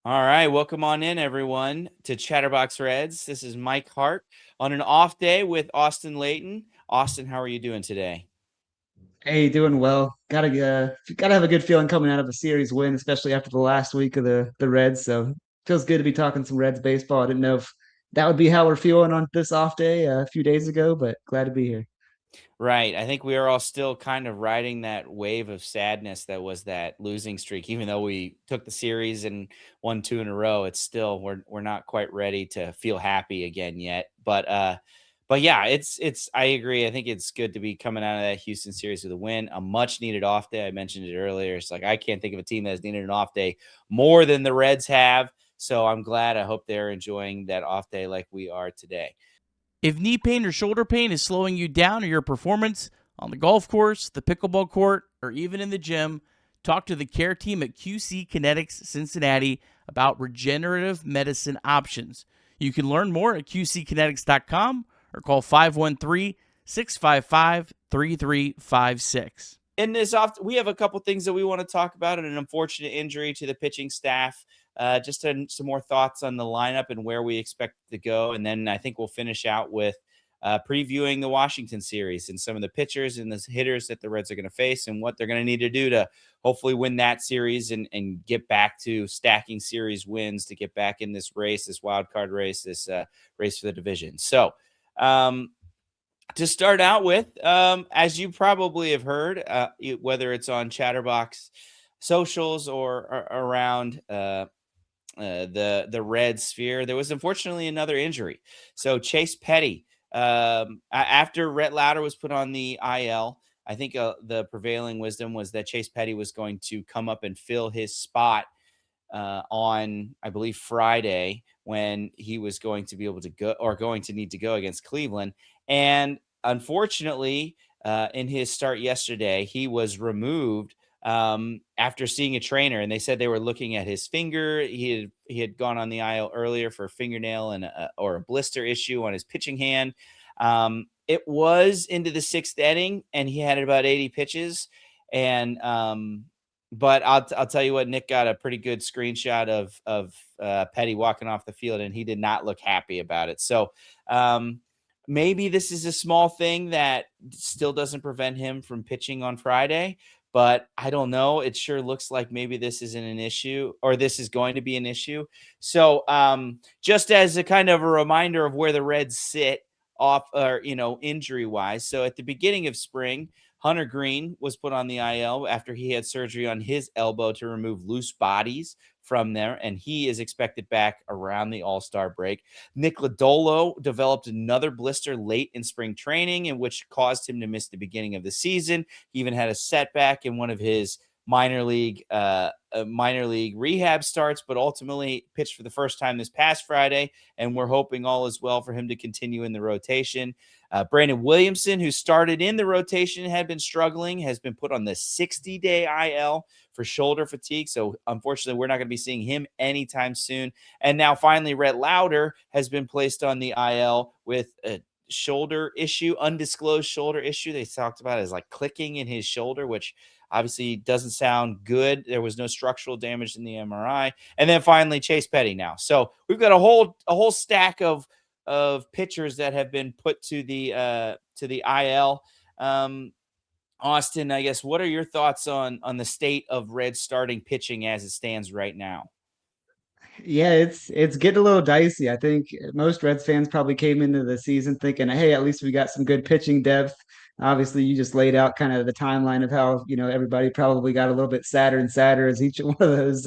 All right, welcome on in, everyone, to Chatterbox Reds. This is Mike Hart on an off day with Austin Layton. Austin, how are you doing today? Hey, doing well. Gotta have a good feeling coming out of a series win, especially after the last week of the Reds. So feels good to be talking some Reds baseball. I didn't know if that would be how we're feeling on this off day a few days ago, but glad to be here. Right. I think we are all still kind of riding that wave of sadness that was that losing streak. Even though we took the series and won two in a row, it's still we're not quite ready to feel happy again yet. But yeah, it's I agree. I think it's good to be coming out of that Houston series with a win, a much needed off day. I mentioned it earlier. It's like I can't think of a team that has needed an off day more than the Reds have. So I'm glad. I hope they're enjoying that off day like we are today. If knee pain or shoulder pain is slowing you down or your performance on the golf course, the pickleball court, or even in the gym, talk to the care team at QC Kinetics Cincinnati about regenerative medicine options. You can learn more at qckinetics.com or call 513 655 3356. In this off, we have a couple things that we want to talk about, and an unfortunate injury to the pitching staff. Just some more thoughts on the lineup and where we expect to go, and then I think we'll finish out with previewing the Washington series and some of the pitchers and the hitters that the Reds are going to face and what they're going to need to do to hopefully win that series and get back to stacking series wins to get back in this race, this wild card race, this race for the division. So. To start out with, as you probably have heard, whether it's on Chatterbox socials or around the Red sphere, there was unfortunately another injury. So Chase Petty, after Rhett Lowder was put on the IL, I think the prevailing wisdom was that Chase Petty was going to come up and fill his spot on, I believe, Friday when he was going to be able to go or going to need to go against Cleveland. And unfortunately, in his start yesterday, he was removed after seeing a trainer, and they said they were looking at his finger. He had gone on the IL earlier for a fingernail and or a blister issue on his pitching hand. It was into the sixth inning, and he had about 80 pitches, and but I'll tell you what, Nick got a pretty good screenshot of Petty walking off the field, and he did not look happy about it. So maybe this is a small thing that still doesn't prevent him from pitching on Friday, but I don't know. It sure looks like maybe this isn't an issue, or this is going to be an issue. So just as a kind of a reminder of where the Reds sit off, or injury wise. So at the beginning of spring, Hunter Green was put on the IL after he had surgery on his elbow to remove loose bodies from there, and he is expected back around the All-Star break. Nick Lodolo developed another blister late in spring training, in which caused him to miss the beginning of the season. He even had a setback in one of his minor league rehab starts, but ultimately pitched for the first time this past Friday, and we're hoping all is well for him to continue in the rotation. Brandon Williamson, who started in the rotation, had been struggling, has been put on the 60-day IL for shoulder fatigue. So unfortunately, we're not going to be seeing him anytime soon. And now finally, Rhett Lowder has been placed on the IL with a shoulder issue, undisclosed shoulder issue. They talked about it as like clicking in his shoulder, which obviously doesn't sound good. There was no structural damage in the MRI. And then finally, Chase Petty now. So we've got a whole stack of pitchers that have been put to the IL. Austin, I guess, what are your thoughts on the state of Reds starting pitching as it stands right now? Yeah, it's getting a little dicey. I think most Reds fans probably came into the season thinking, hey, at least we got some good pitching depth. Obviously, you just laid out kind of the timeline of how, everybody probably got a little bit sadder and sadder as each one of those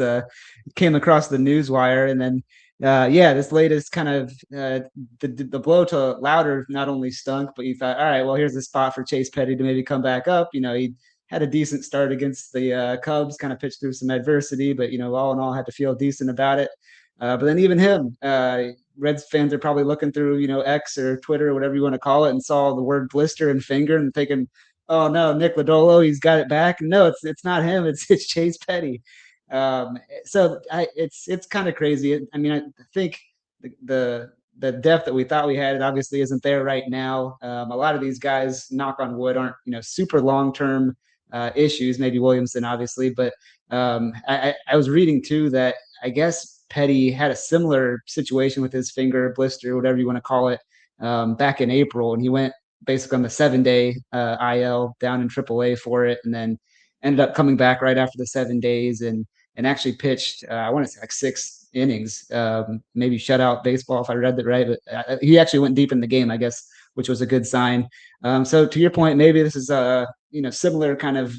came across the news wire. And then yeah, this latest kind of the blow to Louder not only stunk, but you thought, all right, well, here's the spot for Chase Petty to maybe come back up. He had a decent start against the Cubs, kind of pitched through some adversity, but all in all, had to feel decent about it. But then even him, Reds fans are probably looking through, X or Twitter or whatever you want to call it, and saw the word blister and finger and thinking, oh no, Nick Lodolo, he's got it back. No, it's not him. It's Chase Petty. It's kind of crazy. I mean, I think the depth that we thought we had, it obviously isn't there right now. A lot of these guys, knock on wood, aren't super long term issues. Maybe Williamson, obviously, but I was reading too that I guess Petty had a similar situation with his finger blister, whatever you want to call it, back in April, and he went basically on the 7-day IL down in AAA for it, and then ended up coming back right after the 7 days and actually pitched, I want to say like 6 innings, maybe shutout baseball if I read that right. But he actually went deep in the game, I guess, which was a good sign. So to your point, maybe this is a similar kind of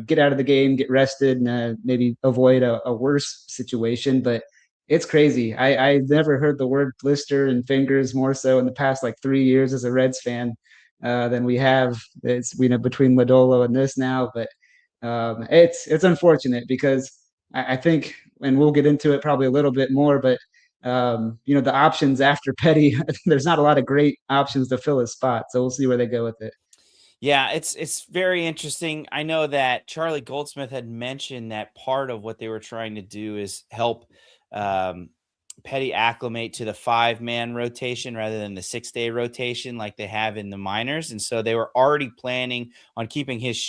get out of the game, get rested, and maybe avoid a worse situation. But it's crazy. I never heard the word blister and fingers more so in the past like 3 years as a Reds fan than we have. It's between Lodolo and this now, but it's unfortunate because I think, and we'll get into it probably a little bit more, but the options after Petty, there's not a lot of great options to fill his spot. So we'll see where they go with it. Yeah, it's very interesting. I know that Charlie Goldsmith had mentioned that part of what they were trying to do is help um, Petty acclimate to the 5-man rotation rather than the 6-day rotation like they have in the minors. And so they were already planning on keeping his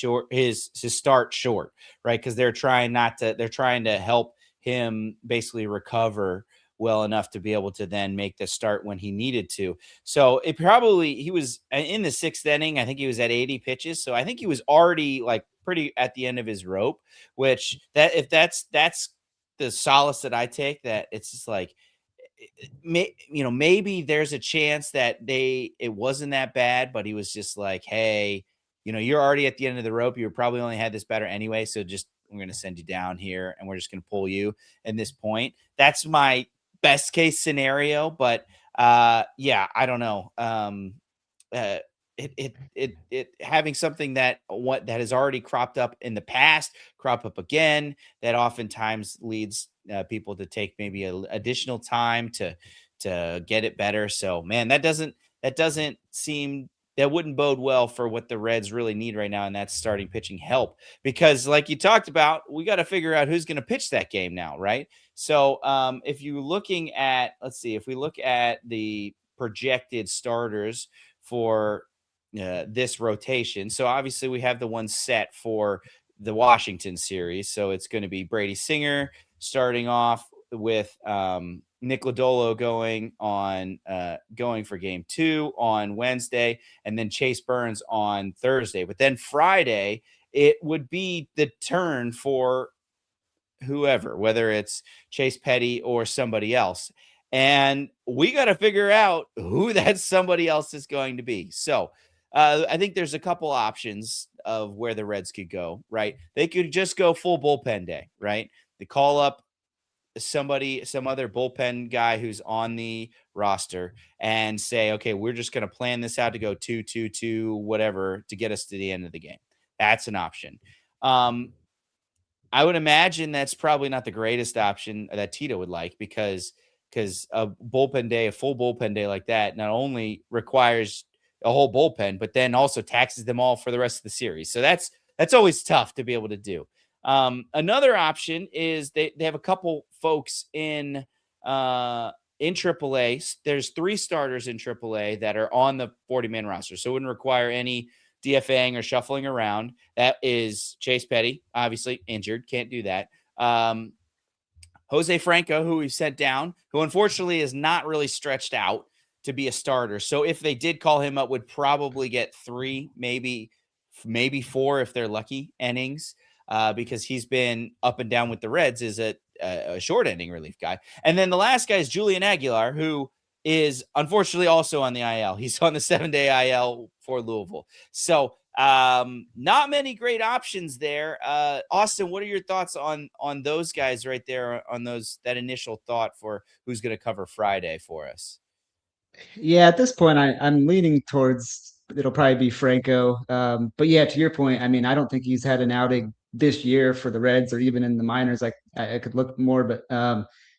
start short, right? Because they're trying to help him basically recover well enough to be able to then make the start when he needed to. So he was in the 6th inning. I think he was at 80 pitches. So I think he was already like pretty at the end of his rope, which if that's the solace that I take, that it's just like, maybe there's a chance that it wasn't that bad, but he was just like, hey, you're already at the end of the rope. You probably only had this better anyway. So we're going to send you down here and we're just going to pull you at this point. That's my best case scenario. But yeah, I don't know. It having something that has already cropped up in the past crop up again, that oftentimes leads people to take maybe additional time to get it better. So man, that wouldn't bode well for what the Reds really need right now, and that's starting pitching help. Because like you talked about, we got to figure out who's going to pitch that game now, right? So if we look at the projected starters for this rotation. So obviously we have the one set for the Washington series. So it's going to be Brady Singer starting off with Nick Lodolo going for game 2 on Wednesday, and then Chase Burns on Thursday. But then Friday, it would be the turn for whoever, whether it's Chase Petty or somebody else. And we got to figure out who that somebody else is going to be. So I think there's a couple options of where the Reds could go, right? They could just go full bullpen day, right? They call up some other bullpen guy who's on the roster and say, okay, we're just going to plan this out to go 2-2-2, whatever, to get us to the end of the game. That's an option. I would imagine that's probably not the greatest option that Tito would like, because a full bullpen day like that not only requires a whole bullpen, but then also taxes them all for the rest of the series. So that's always tough to be able to do. Another option is they have a couple folks in AAA. There's 3 starters in AAA that are on the 40-man roster, so it wouldn't require any DFAing or shuffling around. That is Chase Petty, obviously injured, can't do that. Jose Franco, who we sent down, who unfortunately is not really stretched out to be a starter. So if they did call him up, would probably get 3, maybe 4 if they're lucky innings, because he's been up and down with the Reds as a short inning relief guy. And then the last guy is Julian Aguilar, who is unfortunately also on the IL. He's on the 7-day IL for Louisville. So not many great options there. Austin, what are your thoughts on those guys right there, on that initial thought for who's going to cover Friday for us? Yeah, at this point, I'm leaning towards it'll probably be Franco. But yeah, to your point, I mean, I don't think he's had an outing this year for the Reds or even in the minors. I could look more, but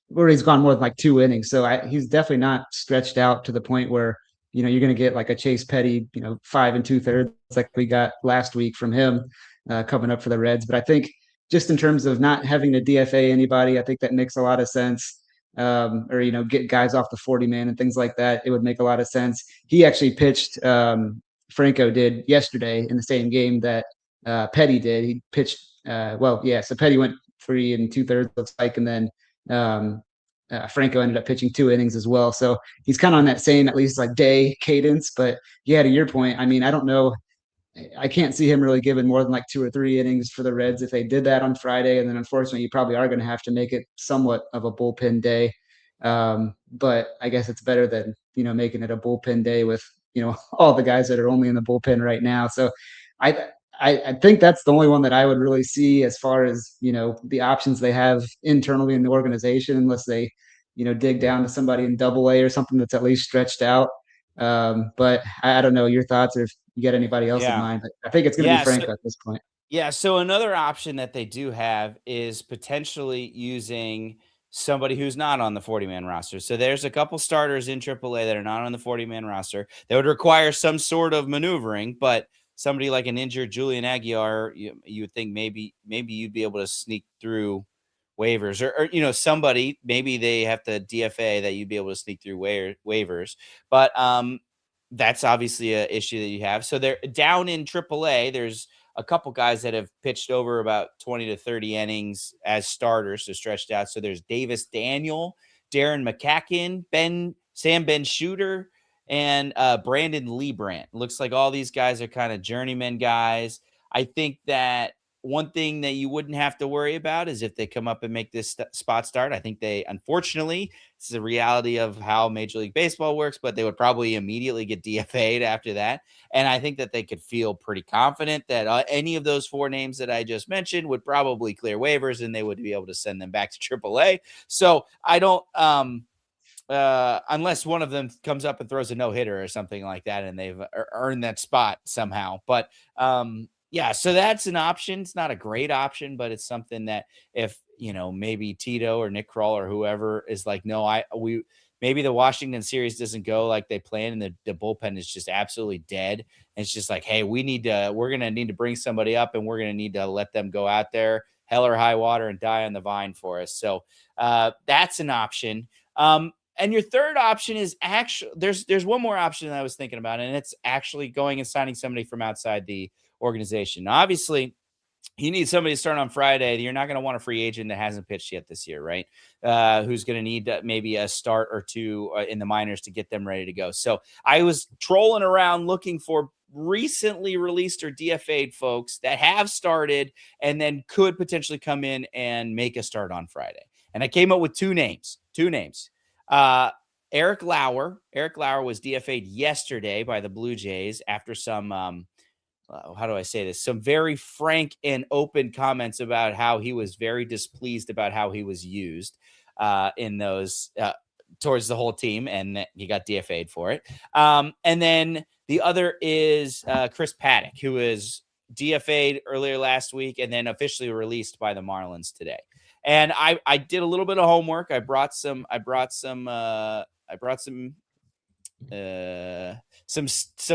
where he's gone more than like 2 innings. So he's definitely not stretched out to the point where, you're going to get like a Chase Petty, 5 2/3 like we got last week from him coming up for the Reds. But I think just in terms of not having to DFA anybody, I think that makes a lot of sense. Or get guys off the 40-man and things like that. It would make a lot of sense. He actually pitched. Franco did yesterday in the same game that Petty did. He pitched. So Petty went 3 2/3 looks like, and then Franco ended up pitching 2 innings as well. So he's kind of on that same, at least like day cadence. But yeah, to your point, I mean, I don't know. I can't see him really giving more than like 2 or 3 innings for the Reds if they did that on Friday. And then unfortunately, you probably are going to have to make it somewhat of a bullpen day. But I guess it's better than, making it a bullpen day with, all the guys that are only in the bullpen right now. So I, I think that's the only one that I would really see as far as, the options they have internally in the organization, unless they, dig down to somebody in Double-A or something that's at least stretched out. But I don't know your thoughts, or if you got anybody else in Yeah. mind. I think it's going to be Yeah. So, Franco at this point. yeah. So another option that they do have is potentially using somebody who's not on the 40-man roster. So there's a couple starters in AAA that are not on the 40-man roster. That would require some sort of maneuvering, but somebody like an injured Julian Aguilar, you would think maybe you'd be able to sneak through waivers, or somebody, maybe they have to DFA that you'd be able to sneak through waivers. But that's obviously a issue that you have. So they're down in AAA. There's a couple guys that have pitched over about 20 to 30 innings as starters, so stretched out. So there's Davis Daniel, Darren McCacken, Sam Ben Shooter, and Brandon Liebrandt. Looks like all these guys are kind of journeyman guys. I think that one thing that you wouldn't have to worry about is if they come up and make this spot start. I think they, unfortunately, this is the reality of how Major League Baseball works, but they would probably immediately get DFA'd after that. And I think that they could feel pretty confident that any of those 4 names that I just mentioned would probably clear waivers and they would be able to send them back to AAA. So I don't, unless one of them comes up and throws a no-hitter or something like that, and they've earned that spot somehow. But yeah, so that's an option. It's not a great option, but it's something that if, maybe Tito or Nick Kroll or whoever is like, no, maybe the Washington series doesn't go like they planned and the bullpen is just absolutely dead. And it's just like, hey, we're going to need to bring somebody up and we're going to need to let them go out there, hell or high water, and die on the vine for us. So that's an option. And your third option is actually, there's one more option that I was thinking about, and it's actually going and signing somebody from outside the organization. Now, obviously, you need somebody to start on Friday. You're not going to want a free agent that hasn't pitched yet this year, right? Who's going to need maybe a start or two in the minors to get them ready to go. So I was trolling around looking for recently released or DFA'd folks that have started and then could potentially come in and make a start on Friday. And I came up with two names. Eric Lauer. Eric Lauer was DFA'd yesterday by the Blue Jays after some, how do I say this? Some very frank and open comments about how he was very displeased about how he was used in those towards the whole team, and that he got DFA'd for it. And then the other is Chris Paddock, who was DFA'd earlier last week and then officially released by the Marlins today. And I did a little bit of homework. I brought some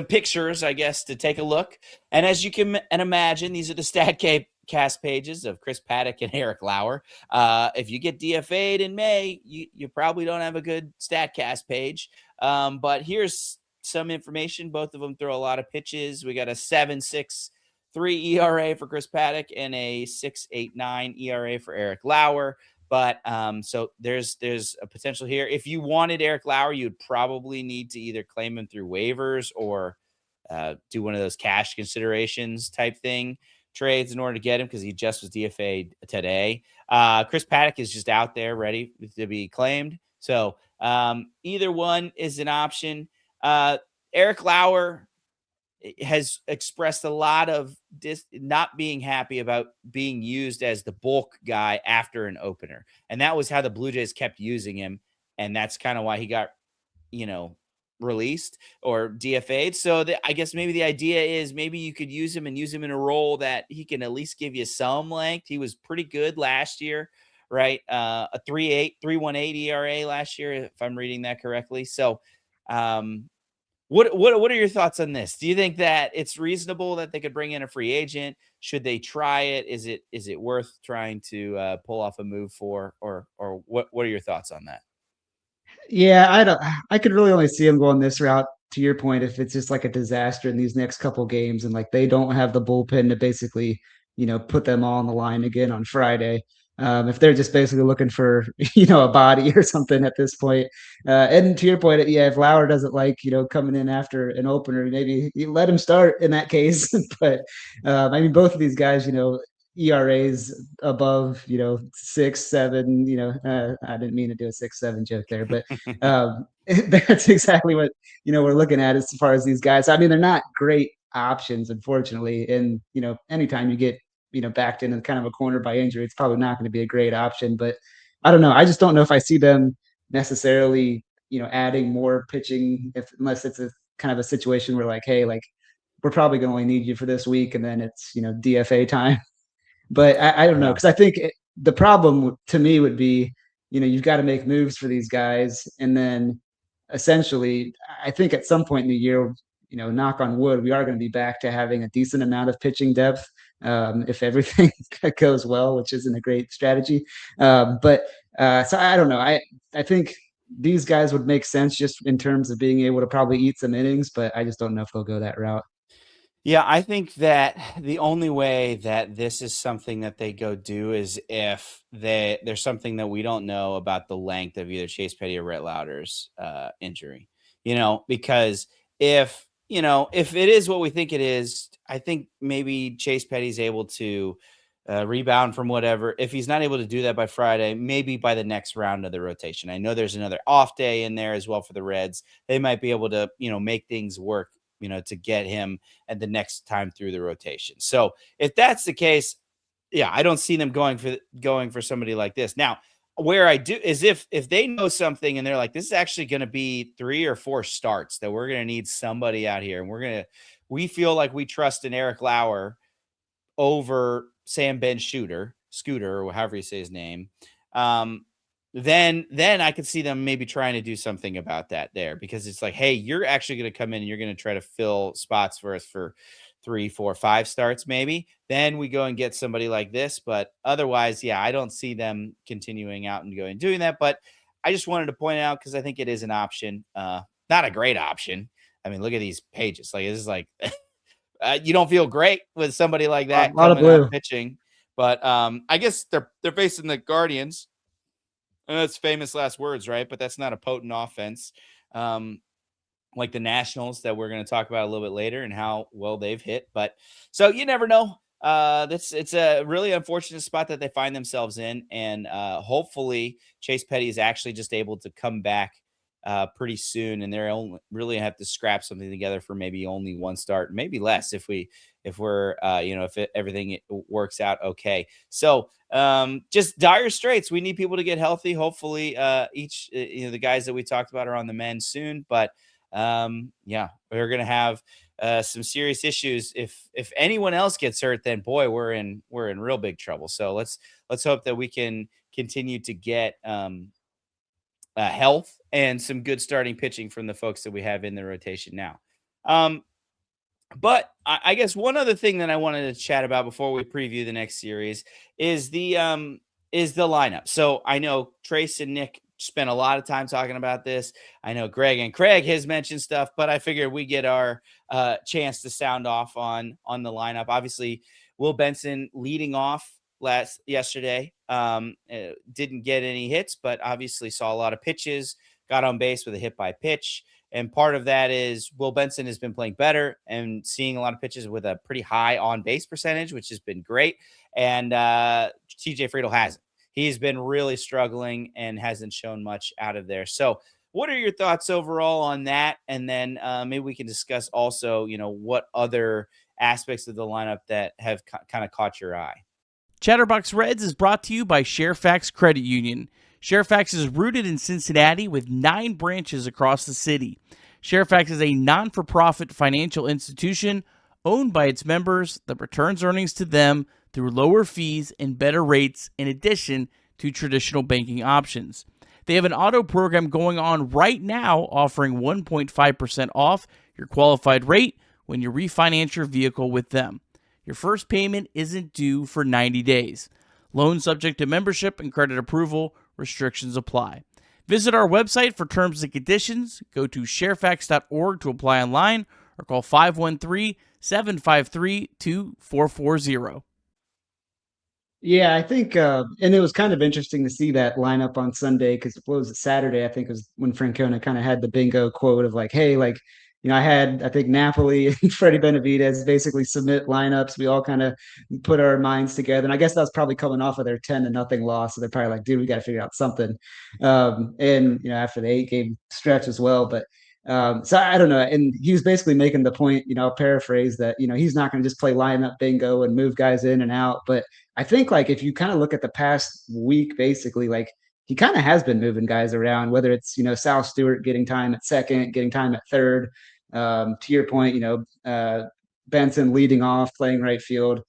pictures, I guess, to take a look. And as you can imagine, these are the StatCast pages of Chris Paddock and Eric Lauer. If you get DFA'd in May, you probably don't have a good StatCast page. But here's some information. Both of them throw a lot of pitches. We got a 7.63 ERA for Chris Paddock and a 6.89 ERA for Eric Lauer. But so there's a potential here. If you wanted Eric Lauer, you'd probably need to either claim him through waivers or do one of those cash considerations type thing trades in order to get him, because he just was DFA'd today. Chris Paddock is just out there ready to be claimed. So either one is an option. Eric Lauer has expressed a lot of not being happy about being used as the bulk guy after an opener. And that was how the Blue Jays kept using him. And that's kind of why he got, released or DFA'd. So I guess maybe the idea is maybe you could use him in a role that he can at least give you some length. He was pretty good last year, right? A 3.18 ERA last year, if I'm reading that correctly. So, what are your thoughts on this? Do you think that it's reasonable that they could bring in a free agent? Should they try it? Is it worth trying to pull off a move for, or what are your thoughts on that? Yeah, I could really only see him going this route, to your point, if it's just like a disaster in these next couple games and like they don't have the bullpen to basically, put them all on the line again on Friday. if they're just basically looking for, a body or something at this point. And to your point, yeah, if Lowder doesn't like, coming in after an opener, maybe you let him start in that case. But I mean, both of these guys, ERAs above, 6, 7, I didn't mean to do a 6, 7 joke there, but that's exactly what, we're looking at as far as these guys. I mean, they're not great options, unfortunately. And, anytime you get, backed into kind of a corner by injury, it's probably not going to be a great option. But I don't know. I just don't know if I see them necessarily, adding more pitching unless it's a kind of a situation where like, hey, like we're probably going to only need you for this week, and then it's DFA time. But I don't know, Yeah. because I think the problem to me would be, you've got to make moves for these guys, and then essentially, I think at some point in the year, knock on wood, we are going to be back to having a decent amount of pitching depth, if everything goes well, which isn't a great strategy. But so I don't know. I think these guys would make sense just in terms of being able to probably eat some innings, but I just don't know if they'll go that route. Yeah, I think that the only way that this is something that they go do is if there's something that we don't know about the length of either Chase Petty or Rhett Lowder's injury. Because if it is what we think it is, I think maybe Chase Petty's able to rebound from whatever. If he's not able to do that by Friday, maybe by the next round of the rotation. I know there's another off day in there as well for the Reds. They might be able to, make things work, to get him at the next time through the rotation. So if that's the case, yeah, I don't see them going for somebody like this. Now, where I do is if they know something and they're like, this is actually going to be 3 or 4 starts that we're going to need somebody out here, and we feel like we trust in Eric Lauer over Sam Ben Scooter, or however you say his name. Then I could see them maybe trying to do something about that there, because it's like, hey, you're actually going to come in and you're going to try to fill spots for us for 3, 4, 5 starts, maybe. Then we go and get somebody like this. But otherwise, yeah, I don't see them continuing out and going and doing that. But I just wanted to point out, because I think it is an option. Not a great option. I mean, look at these pages. Like, this is like, you don't feel great with somebody like A that lot of coming out blue. pitching. But I guess they're facing the Guardians. And that's famous last words, right? But that's not a potent offense, like the Nationals that we're going to talk about a little bit later and how well they've hit. But so you never know. It's a really unfortunate spot that they find themselves in, and hopefully Chase Petty is actually just able to come back pretty soon, and they're only really have to scrap something together for maybe only 1 start, maybe less if we're everything works out okay. So just dire straits. We need people to get healthy. Hopefully the guys that we talked about are on the mend soon, but yeah, we're gonna have some serious issues. If anyone else gets hurt, then boy, we're in real big trouble. So let's hope that we can continue to get health and some good starting pitching from the folks that we have in the rotation now. But I guess one other thing that I wanted to chat about before we preview the next series is the lineup. So I know Trace and Nick spent a lot of time talking about this. I know Greg and Craig has mentioned stuff, but I figured we get our chance to sound off on the lineup. Obviously, Will Benson leading off yesterday. Didn't get any hits, but obviously saw a lot of pitches, got on base with a hit by pitch. And part of that is Will Benson has been playing better and seeing a lot of pitches with a pretty high on base percentage, which has been great. And TJ Friedl hasn't. He's been really struggling and hasn't shown much out of there. So what are your thoughts overall on that? And then maybe we can discuss also, what other aspects of the lineup that have kind of caught your eye. Chatterbox Reds is brought to you by Fairfax Credit Union. Fairfax is rooted in Cincinnati with 9 branches across the city. Fairfax is a non-for-profit financial institution owned by its members that returns earnings to them through lower fees and better rates in addition to traditional banking options. They have an auto program going on right now offering 1.5% off your qualified rate when you refinance your vehicle with them. Your first payment isn't due for 90 days. Loan subject to membership and credit approval. Restrictions apply. Visit our website for terms and conditions. Go to sharefax.org to apply online or call 513-753-2440. Yeah, I think, and it was kind of interesting to see that lineup on Sunday because what was it, Saturday? I think was when Francona kind of had the bingo quote of like, "Hey, like, I think Napoli and Freddie Benavidez basically submit lineups. We all kind of put our minds together, and I guess that was probably coming off of their 10-0 loss, so they're probably like, dude, we got to figure out something." And after the 8-game stretch as well, but. So I don't know. And he was basically making the point, I'll paraphrase that, he's not going to just play lineup bingo and move guys in and out, but I think like if you kind of look at the past week, basically, like he kind of has been moving guys around, whether it's Sal Stewart getting time at second, getting time at third. To your point, Benson leading off, playing right field.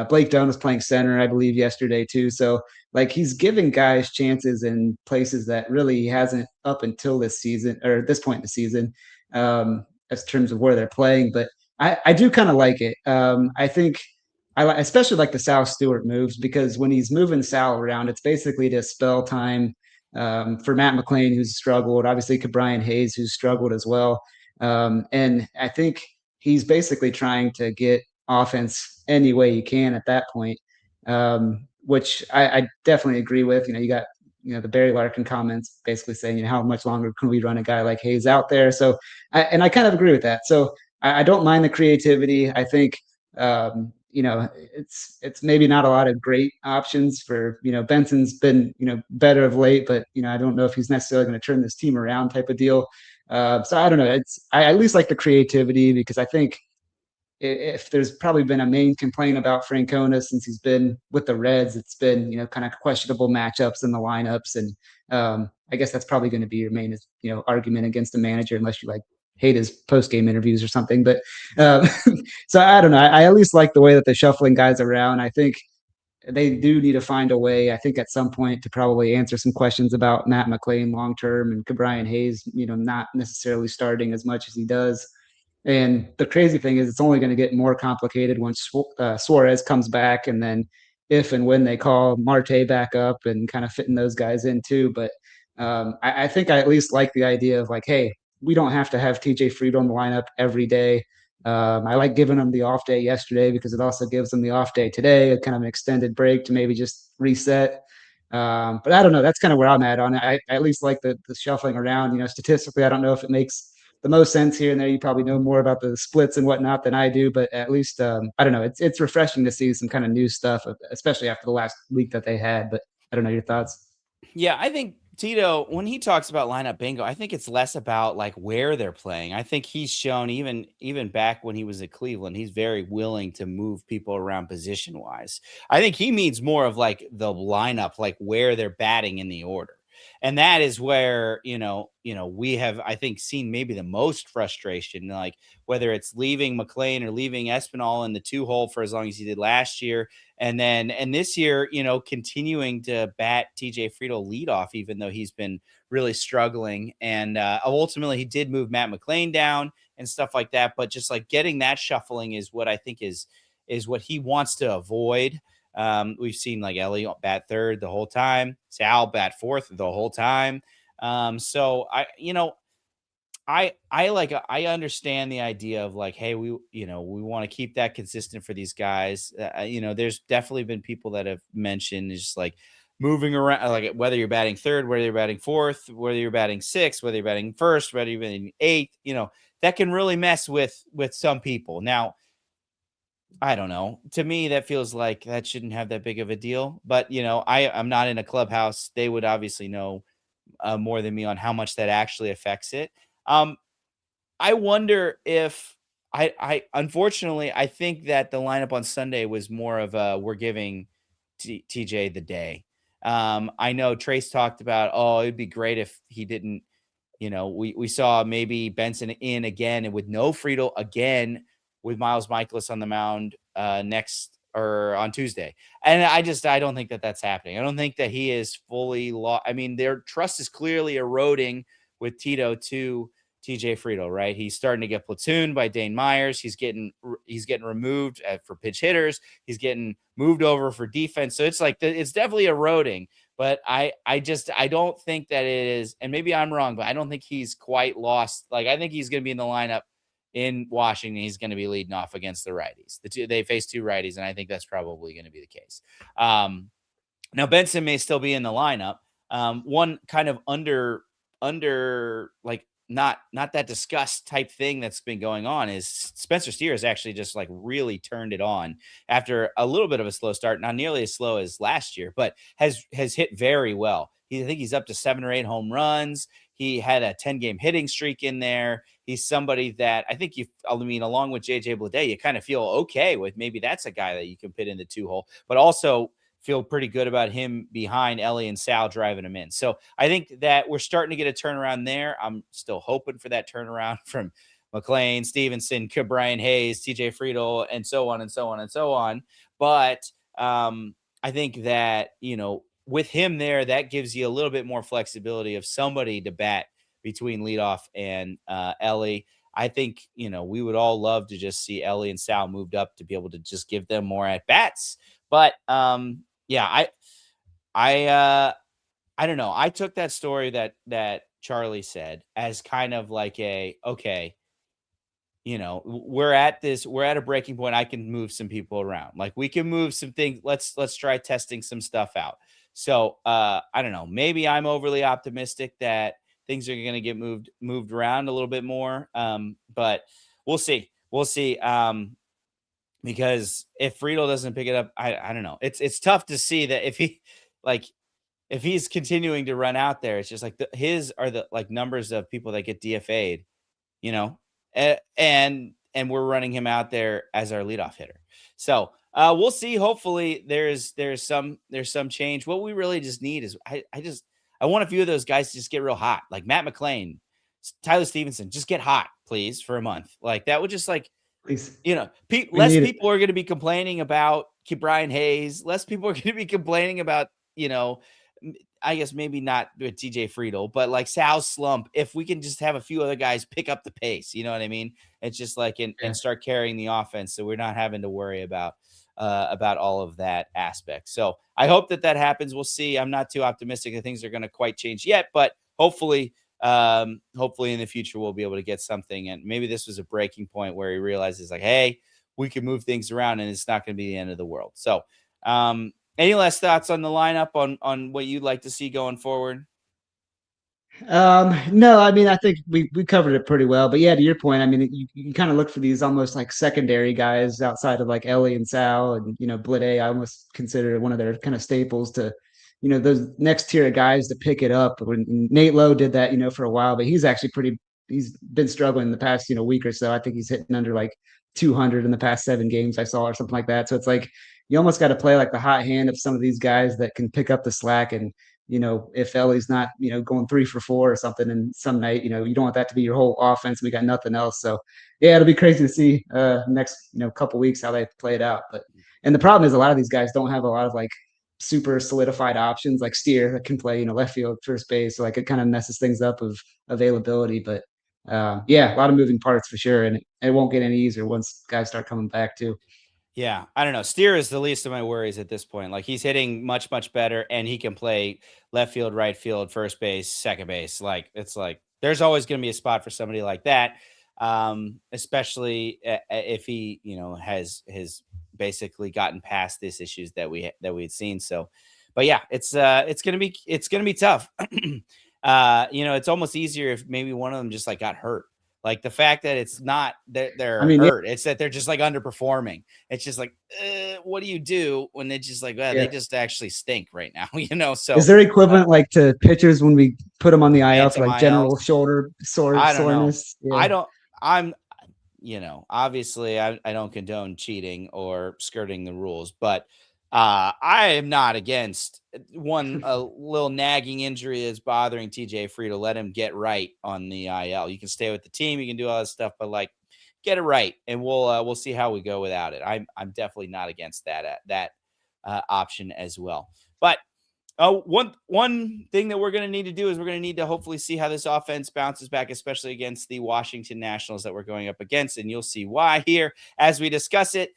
Blake Dunn was playing center, I believe, yesterday too. So like he's giving guys chances in places that really he hasn't up until this season or this point in the season, as terms of where they're playing. But I do kind of like it. I think especially like the Sal Stewart moves because when he's moving Sal around, it's basically to spell time for Matt McLain, who's struggled, obviously Brian Hayes, who's struggled as well. And I think he's basically trying to get offense any way he can at that point, which I definitely agree with. You got the Barry Larkin comments basically saying, how much longer can we run a guy like Hayes out there? So, I kind of agree with that. So I don't mind the creativity. I think it's maybe not a lot of great options for, Benson's been, better of late, but, I don't know if he's necessarily going to turn this team around type of deal. So I don't know. I at least like the creativity because I think if there's probably been a main complaint about Francona since he's been with the Reds, it's been, kind of questionable matchups in the lineups. And I guess that's probably going to be your main, argument against the manager, unless you like hate his post-game interviews or something. But um, so I don't know. I at least like the way that they're shuffling guys around. I think they do need to find a way, I think, at some point to probably answer some questions about Matt McLain long term and Brian Hayes, not necessarily starting as much as he does. And the crazy thing is, it's only going to get more complicated once Suarez comes back, and then if and when they call Marte back up and kind of fitting those guys in too. But I think I at least like the idea of like, hey, we don't have to have TJ Fried on the lineup every day. I like giving them the off day yesterday because it also gives them the off day today, a kind of an extended break to maybe just reset. But I don't know. That's kind of where I'm at on it. I at least like the shuffling around. Statistically, I don't know if it makes the most sense here and there. You probably know more about the splits and whatnot than I do, but at least I don't know. It's refreshing to see some kind of new stuff, especially after the last week that they had. But I don't know your thoughts. Yeah, I think Tito, when he talks about lineup bingo, I think it's less about like where they're playing. I think he's shown even back when he was at Cleveland, he's very willing to move people around position wise. I think he means more of like the lineup, like where they're batting in the order. And that is where, we have, I think, seen maybe the most frustration, like whether it's leaving McLean or leaving Espinal in the 2-hole for as long as he did last year, and this year, continuing to bat TJ Friedel leadoff, even though he's been really struggling. And ultimately, he did move Matt McLean down and stuff like that. But just like getting that shuffling is what I think is what he wants to avoid. We've seen like Ellie bat third the whole time, Sal bat fourth the whole time. So I understand the idea of like, hey, we want to keep that consistent for these guys. There's definitely been people that have mentioned just like moving around, like whether you're batting third, whether you're batting fourth, whether you're batting sixth, whether you're batting first, whether you're batting eighth, that can really mess with some people. Now, I don't know. To me, that feels like that shouldn't have that big of a deal. But I'm not in a clubhouse. They would obviously know more than me on how much that actually affects it. Um, I wonder if I unfortunately I think that the lineup on Sunday was more of a we're giving TJ the day. I know Trace talked about, oh, it'd be great if he didn't. We saw maybe Benson in again and with no Friedel again with Miles Michaelis on the mound next or on Tuesday. And I don't think that that's happening. I don't think that he is fully lost. I mean, their trust is clearly eroding with Tito to TJ Friedel, right? He's starting to get platooned by Dane Myers. He's getting removed for pitch hitters. He's getting moved over for defense. So it's like it's definitely eroding. But I don't think that it is, and maybe I'm wrong, but I don't think he's quite lost. Like I think he's going to be in the lineup in Washington, he's going to be leading off against the righties. They face 2 righties, and I think that's probably going to be the case. Now Benson may still be in the lineup. One kind of under like not that discussed type thing that's been going on is Spencer Steer has actually just like really turned it on after a little bit of a slow start, not nearly as slow as last year, but has hit very well. I think he's up to 7 or 8 home runs. He had a 10-game hitting streak in there. He's somebody that I think along with JJ Bleday, you kind of feel okay with. Maybe that's a guy that you can put in the 2-hole, but also feel pretty good about him behind Ellie and Sal driving him in. So I think that we're starting to get a turnaround there. I'm still hoping for that turnaround from McLean, Stevenson, Brian Hayes, TJ Friedel, and so on and so on and so on. But I think that, with him there, that gives you a little bit more flexibility of somebody to bat between leadoff and Ellie. I think, we would all love to just see Ellie and Sal moved up to be able to just give them more at bats. But yeah, I don't know. I took that story that Charlie said as kind of like okay, we're at a breaking point. I can move some people around. Like we can move some things. Let's try testing some stuff out. So I don't know. Maybe I'm overly optimistic that things are going to get moved around a little bit more. But we'll see. Because if Friedel doesn't pick it up, I don't know. It's tough to see that if he's continuing to run out there, it's just like his are the like numbers of people that get DFA'd, and we're running him out there as our leadoff hitter. So we'll see. Hopefully there's some change. What we really just need is I want a few of those guys to just get real hot, like Matt McLean, Tyler Stevenson, just get hot, please, for a month. Like that would just like. Please. Less people are going to be complaining about Brian Hayes. Less people are going to be complaining about, I guess maybe not with TJ Friedel, but like Sal's slump. If we can just have a few other guys pick up the pace, you know what I mean? It's just like, and start carrying the offense. So we're not having to worry about all of that aspect. So I hope that happens. We'll see. I'm not too optimistic that things are going to quite change yet, but hopefully in the future we'll be able to get something, and maybe this was a breaking point where he realizes like, hey, we can move things around and it's not going to be the end of the world. So any last thoughts on the lineup on what you'd like to see going forward? No, I mean, I think we covered it pretty well, but yeah, to your point, I mean, you kind of look for these almost like secondary guys outside of like Ellie and Sal and, Blade. I almost consider one of their kind of staples to, those next tier of guys to pick it up. When Nate Lowe did that, for a while, but he's actually he's been struggling the past, week or so. I think he's hitting under like 200 in the past 7 games I saw or something like that. So it's like, you almost got to play like the hot hand of some of these guys that can pick up the slack. And, if Ellie's not, going 3 for 4 or something, and some night, you don't want that to be your whole offense. We got nothing else. So yeah, it'll be crazy to see next, couple weeks how they play it out. And the problem is a lot of these guys don't have a lot of like super solidified options like Steer that can play, left field, first base. So like it kind of messes things up of availability. But yeah, a lot of moving parts for sure. And it won't get any easier once guys start coming back too. Yeah, I don't know. Steer is the least of my worries at this point. Like he's hitting much, much better, and he can play left field, right field, first base, second base. Like it's like there's always going to be a spot for somebody like that, especially if he, has basically gotten past these issues that we'd seen. So, but yeah, it's gonna be tough. It's almost easier if maybe one of them just like got hurt. Like the fact that it's not that they're hurt, it's that they're just like underperforming. It's just like, what do you do when they just like, they just actually stink right now, So is there equivalent like to pitchers when we put them on the IL for like general shoulder soreness? Yeah. Obviously I don't condone cheating or skirting the rules, but I am not against a little nagging injury that's bothering TJ Friedel. Let him get right on the IL. You can stay with the team, you can do all this stuff, but like get it right, and we'll see how we go without it. I'm definitely not against that option as well. But one thing that we're going to need to do is we're going to need to hopefully see how this offense bounces back, especially against the Washington Nationals that we're going up against, and you'll see why here as we discuss it.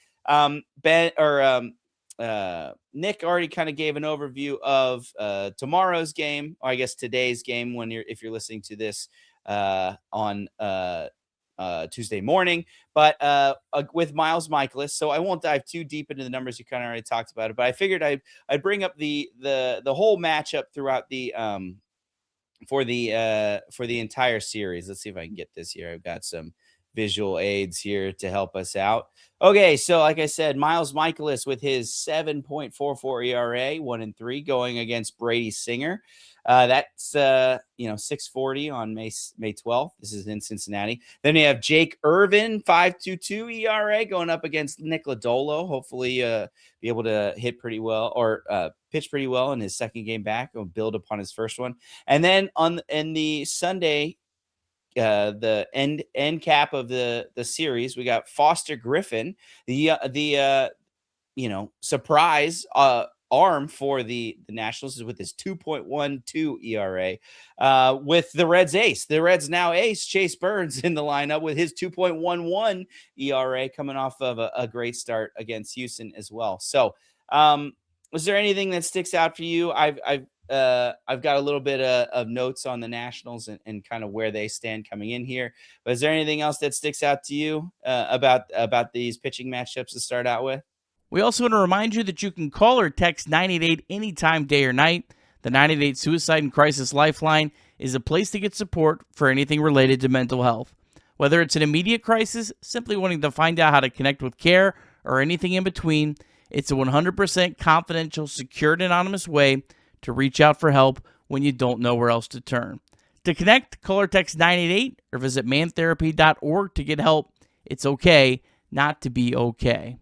Nick already kind of gave an overview of tomorrow's game, or I guess today's game if you're listening to this on Tuesday morning, but with Miles Michaelis. So I won't dive too deep into the numbers. You kind of already talked about it, but I figured I'd bring up the whole matchup throughout the for the entire series. Let's see if I can get this here. I've got some visual aids here to help us out. Okay, so like I said, Miles Michaelis with his 7.44 ERA, 1-3, going against Brady Singer. That's 640 on May 12th. This is in Cincinnati. Then you have Jake Irvin, 5.22 ERA, going up against Nick Lodolo. Hopefully, be able to hit pretty well or pitch pretty well in his second game back. Or build upon his first one. And then in the Sunday, the end cap of the series, we got Foster Griffin, the surprise arm for the Nationals, is with his 2.12 ERA, with the Reds ace. The Reds now ace Chase Burns in the lineup with his 2.11 ERA, coming off of a great start against Houston as well. So, was there anything that sticks out for you? I've got a little bit of notes on the Nationals and kind of where they stand coming in here. But is there anything else that sticks out to you about these pitching matchups to start out with? We also want to remind you that you can call or text 988 anytime, day or night. The 988 Suicide and Crisis Lifeline is a place to get support for anything related to mental health. Whether it's an immediate crisis, simply wanting to find out how to connect with care, or anything in between, it's a 100% confidential, secured, anonymous way to reach out for help when you don't know where else to turn. To connect, call or text 988 or visit mantherapy.org to get help. It's okay not to be okay.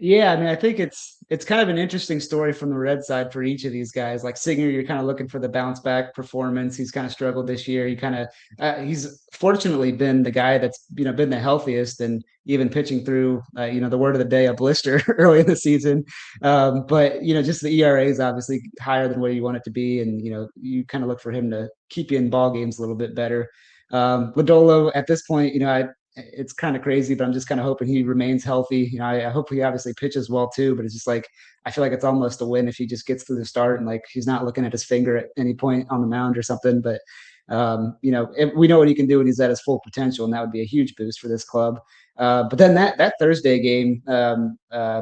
Yeah, I mean, I think it's kind of an interesting story from the Red side for each of these guys. Like Singer, you're kind of looking for the bounce back performance. He's kind of struggled this year. He's fortunately been the guy that's been the healthiest and even pitching through the word of the day, a blister early in the season. But just the ERA is obviously higher than where you want it to be, and you kind of look for him to keep you in ball games a little bit better. Lodolo at this point, it's kind of crazy, but I'm just kind of hoping he remains healthy. I hope he obviously pitches well too, but it's just like, I feel like it's almost a win if he just gets through the start and like he's not looking at his finger at any point on the mound or something. But we know what he can do when he's at his full potential, and that would be a huge boost for this club. But then that Thursday game,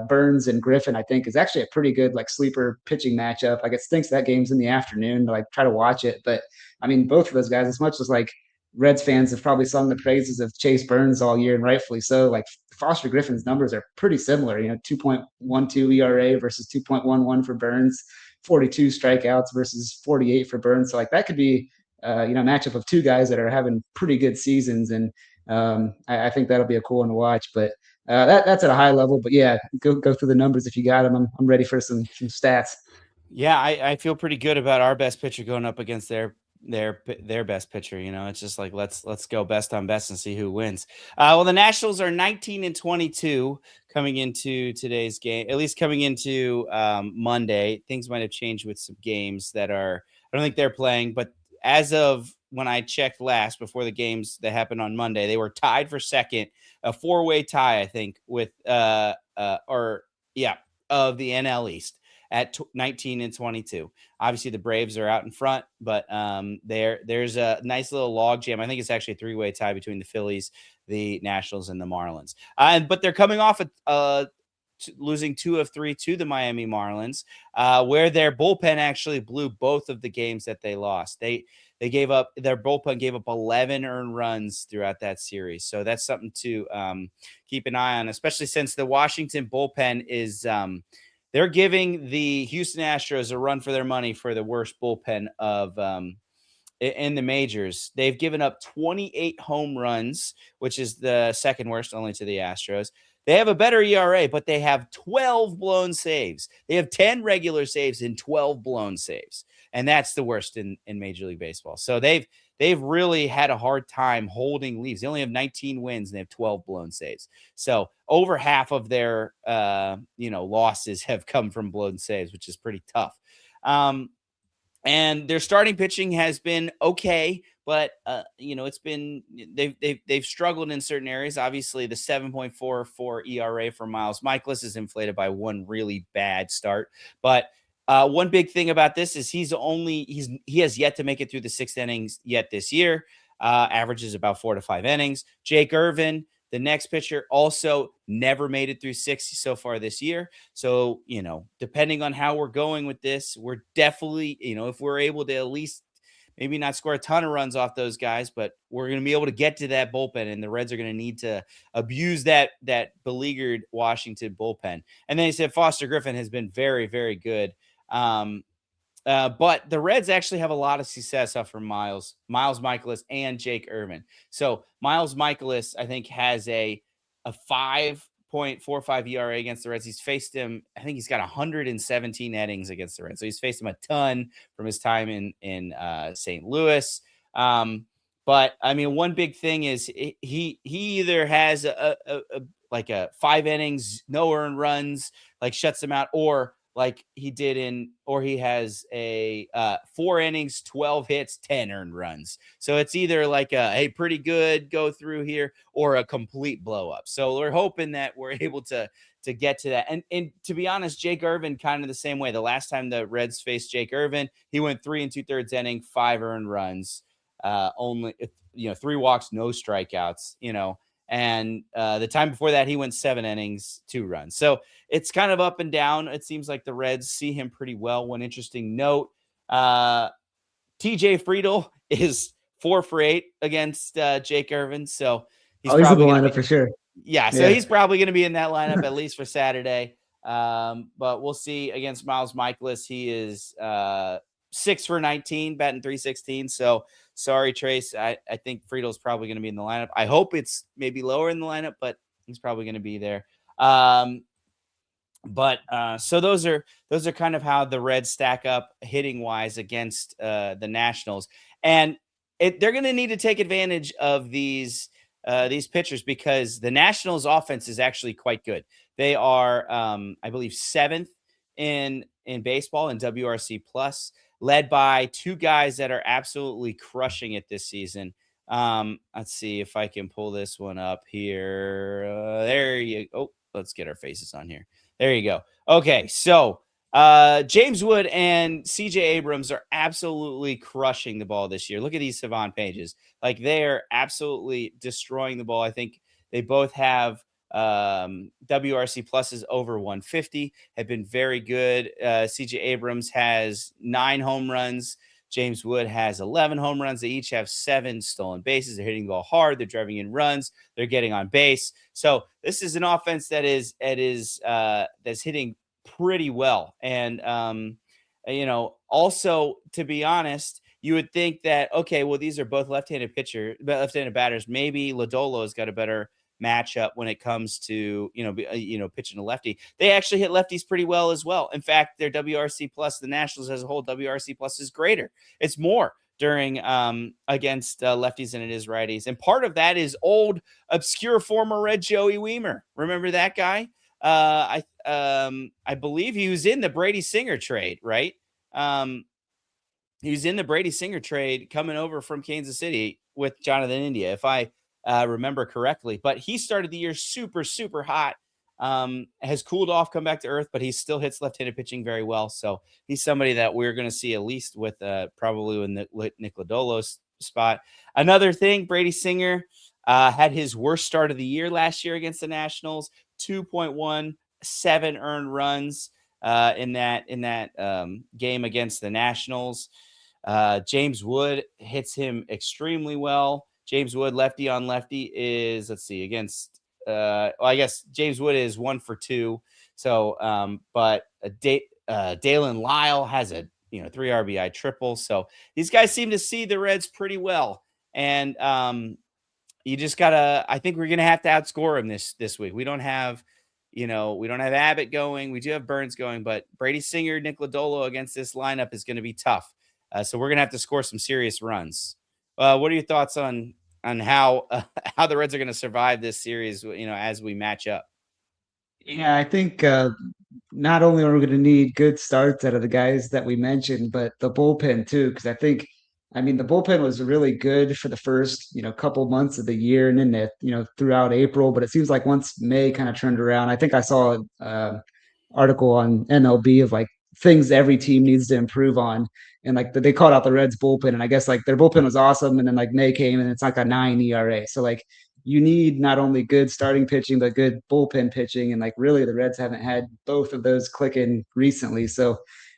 Burns and Griffin, I think, is actually a pretty good like sleeper pitching matchup. Like, it stinks that game's in the afternoon to like try to watch it, but I mean, both of those guys, as much as like Reds fans have probably sung the praises of Chase Burns all year, and rightfully so, like Foster Griffin's numbers are pretty similar. 2.12 ERA versus 2.11 for Burns, 42 strikeouts versus 48 for Burns. So like that could be a matchup of two guys that are having pretty good seasons, and I think that'll be a cool one to watch. But that's at a high level. But yeah, go through the numbers if you got them. I'm ready for some stats. Yeah, I feel pretty good about our best pitcher going up against their best pitcher. It's just like let's go best on best and see who wins. Well, the Nationals are 19-22 coming into today's game, at least coming into Monday. Things might have changed with some games I don't think they're playing, but as of when I checked last before the games that happened on Monday, they were tied for second, a 4-way tie, I think, with of the NL East at 19-22. Obviously, the Braves are out in front, but there's a nice little log jam. I think it's actually a 3-way tie between the Phillies, the Nationals, and the Marlins. But they're coming off losing 2 of 3 to the Miami Marlins, where their bullpen actually blew both of the games that they lost. Their bullpen gave up 11 earned runs throughout that series. So that's something to keep an eye on, especially since the Washington bullpen is they're giving the Houston Astros a run for their money for the worst bullpen of in the majors. They've given up 28 home runs, which is the second worst, only to the Astros. They have a better ERA, but they have 12 blown saves. They have 10 regular saves and 12 blown saves, and that's the worst in Major League Baseball. So they've really had a hard time holding leads. They only have 19 wins and they have 12 blown saves. So over half of their losses have come from blown saves, which is pretty tough. And their starting pitching has been okay, but it's been they've struggled in certain areas. Obviously, the 7.44 ERA for Miles Michaelis is inflated by one really bad start. But one big thing about this is he has yet to make it through the 6th innings yet this year. averages about 4 to 5 innings. Jake Irvin, the next pitcher, also never made it through 60 so far this year. So, depending on how we're going with this, we're definitely, if we're able to at least maybe not score a ton of runs off those guys, but we're going to be able to get to that bullpen, and the Reds are going to need to abuse that beleaguered Washington bullpen. And then he said Foster Griffin has been very, very good. But the Reds actually have a lot of success off from Miles Michaelis, and Jake Irvin. So Miles Michaelis, I think, has a 5.45 ERA against the Reds. He's faced him, I think he's got 117 innings against the Reds. So he's faced him a ton from his time in St. Louis. But I mean, one big thing is he either has a 5 innings, no earned runs, like shuts them out, or like he did or he has a 4 innings, 12 hits, 10 earned runs. So it's either like hey, pretty good, go through here, or a complete blow up. So we're hoping that we're able to get to that. And to be honest, Jake Irvin kind of the same way. The last time the Reds faced Jake Irvin, he went 3 2/3 inning, 5 earned runs, only 3 walks, no strikeouts, and the time before that, he went 7 innings, 2 runs. So it's kind of up and down. It seems like the Reds see him pretty well. One interesting note, TJ Friedl is 4 for 8 against Jake Irvin. So he's in the lineup for sure. Yeah, so he's probably going to be in that lineup at least for Saturday. But we'll see against Miles Michaelis. He is 6 for 19, batting .316. So sorry, Trace. I think Friedel's probably going to be in the lineup. I hope it's maybe lower in the lineup, but he's probably going to be there. So those are kind of how the Reds stack up hitting wise against the Nationals, and they're going to need to take advantage of these pitchers, because the Nationals offense is actually quite good. They are, I believe, 7th in baseball in WRC plus, led by 2 guys that are absolutely crushing it this season. Let's see if I can pull this one up here. There you go. Oh, let's get our faces on here. There you go. Okay, so James Wood and CJ Abrams are absolutely crushing the ball this year. Look at these Savant pages. Like, they are absolutely destroying the ball. I think they both have WRC pluses over 150, have been very good. CJ Abrams has 9 home runs. James Wood has 11 home runs. They each have 7 stolen bases. They're hitting the ball hard. They're driving in runs. They're getting on base. So this is an offense that's hitting pretty well. And also, to be honest, you would think that, okay, well, these are both left-handed batters. Maybe Lodolo's got a better matchup when it comes to pitching a lefty. They actually hit lefties pretty well as well. In fact, their WRC plus, the Nationals as a whole, WRC plus is greater. It's more during against lefties than it is righties, and part of that is old obscure former Red Joey Weimer. Remember that guy? I believe he was in the Brady Singer trade, right? He was in the Brady Singer trade coming over from Kansas City with Jonathan India, if I remember correctly. But he started the year super, super hot, has cooled off, come back to earth, but he still hits left-handed pitching very well. So he's somebody that we're going to see at least with probably in the Nick Lodolo's spot. Another thing, Brady Singer had his worst start of the year last year against the Nationals, 2.17 earned runs in that game against the Nationals. James Wood hits him extremely well. James Wood, lefty on lefty, is, let's see, against, I guess James Wood is 1 for 2. So, but Dalen Lyle has a 3 RBI triple. So these guys seem to see the Reds pretty well. And you just gotta, I think we're going to have to outscore them this week. We don't have Abbott going. We do have Burns going, but Brady Singer, Nick Lodolo against this lineup is going to be tough. So we're going to have to score some serious runs. What are your thoughts on how the Reds are going to survive this series, as we match up? Yeah, I think not only are we going to need good starts out of the guys that we mentioned, but the bullpen too, because the bullpen was really good for the first, couple months of the year, and then throughout April. But it seems like once May kind of turned around, I think I saw an article on MLB of like things every team needs to improve on. and like they called out the Reds bullpen, and I guess like their bullpen was awesome, and then like May came and it's like a 9 ERA. So like you need not only good starting pitching but good bullpen pitching, and like really the Reds haven't had both of those clicking recently. So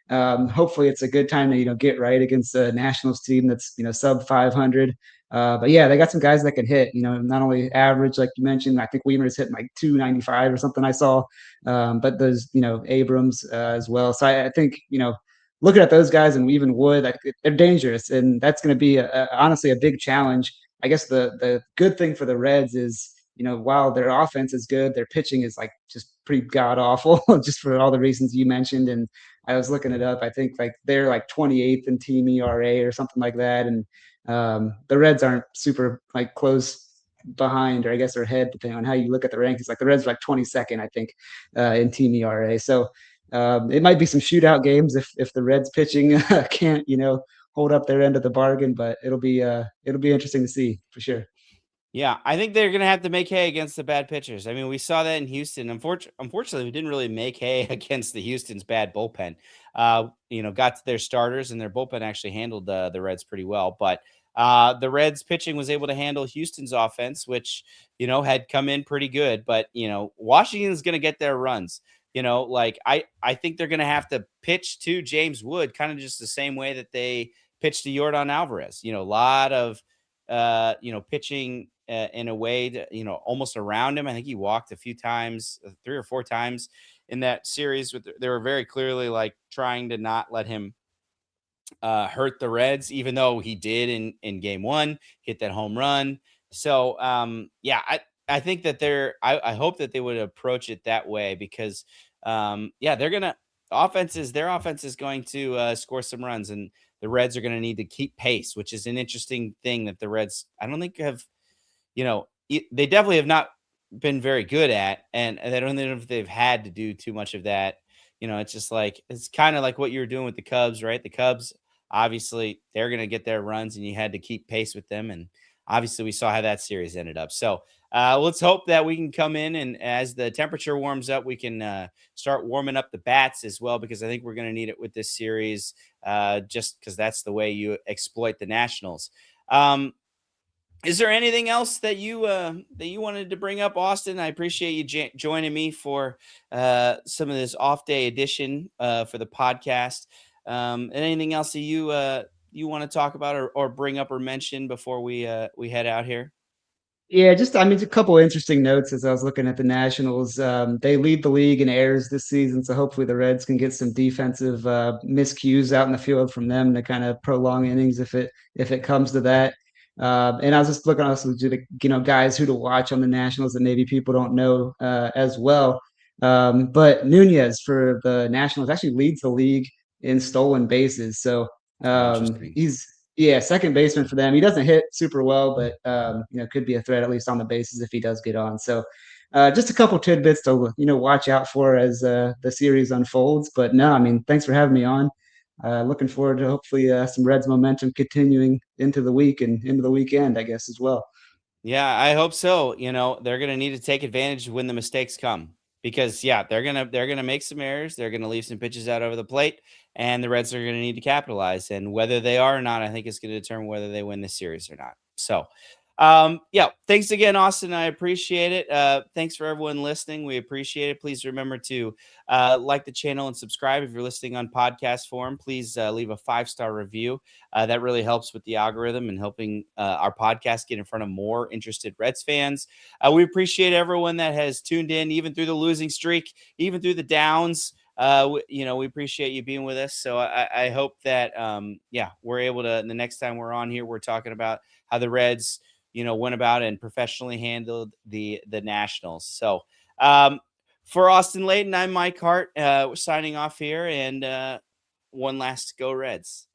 hopefully it's a good time to get right against a Nationals team that's sub 500. But yeah, they got some guys that can hit. Not only average like you mentioned. I think Weimer's hitting like 295 or something I saw, but those Abrams as well. So I think looking at those guys and even Wood, like, they're dangerous, and that's going to be honestly a big challenge. I guess the good thing for the Reds is, while their offense is good, their pitching is like just pretty god awful, just for all the reasons you mentioned. And I was looking it up. I think like they're like 28th in team ERA or something like that. And the Reds aren't super like close behind, or I guess they're ahead, depending on how you look at the rankings. Like the Reds are like 22nd, I think, in team ERA. So it might be some shootout games if the Reds pitching can't, hold up their end of the bargain, but it'll be interesting to see for sure. Yeah, I think they're going to have to make hay against the bad pitchers. I mean, we saw that in Houston. Unfortunately, we didn't really make hay against the Houston's bad bullpen. Got to their starters, and their bullpen actually handled the Reds pretty well. But the Reds pitching was able to handle Houston's offense, which, had come in pretty good. But, Washington's going to get their runs. I think they're going to have to pitch to James Wood kind of just the same way that they pitched to Yordan Alvarez. A lot of pitching in a way that, almost around him. I think he walked a few times, 3 or 4 times in that series. They were very clearly like trying to not let him hurt the Reds, even though he did in game 1, hit that home run. So I think that I hope that they would approach it that way, because they're gonna their offense is going to score some runs, and the Reds are going to need to keep pace, which is an interesting thing that the Reds, I don't think have, they definitely have not been very good at, and I don't know if they've had to do too much of that. It's just like, it's kind of like what you were doing with the Cubs, right? The Cubs, obviously they're going to get their runs, and you had to keep pace with them. And obviously we saw how that series ended up. So let's hope that we can come in, and as the temperature warms up, we can start warming up the bats as well, because I think we're going to need it with this series, just because that's the way you exploit the Nationals. Is there anything else that you wanted to bring up, Austin? I appreciate you joining me for some of this off day edition for the podcast. And anything else that you want to talk about or bring up or mention before we head out here? Yeah, just a couple of interesting notes as I was looking at the Nationals. They lead the league in errors this season, so hopefully the Reds can get some defensive miscues out in the field from them to kind of prolong innings if it comes to that. And I was just looking also to the guys who to watch on the Nationals that maybe people don't know as well. But Nunez for the Nationals actually leads the league in stolen bases, so he's second baseman for them. He doesn't hit super well, but could be a threat at least on the bases if he does get on. So just a couple tidbits to watch out for as the series unfolds. But no, thanks for having me on. Looking forward to hopefully some Reds momentum continuing into the week and into the weekend, I guess, as well. Yeah, I hope so. They're going to need to take advantage when the mistakes come, because they're going to make some errors. They're going to leave some pitches out over the plate, and the Reds are going to need to capitalize. And whether they are or not, I think it's going to determine whether they win this series or not. So, thanks again, Austin. I appreciate it. Thanks for everyone listening. We appreciate it. Please remember to like the channel and subscribe. If you're listening on podcast form, please leave a 5-star review. That really helps with the algorithm and helping our podcast get in front of more interested Reds fans. We appreciate everyone that has tuned in, even through the losing streak, even through the downs. We appreciate you being with us. So I hope that, we're able to, the next time we're on here, we're talking about how the Reds, went about and professionally handled the Nationals. So for Austin Layton, I'm Mike Hart, signing off here, and one last Go Reds.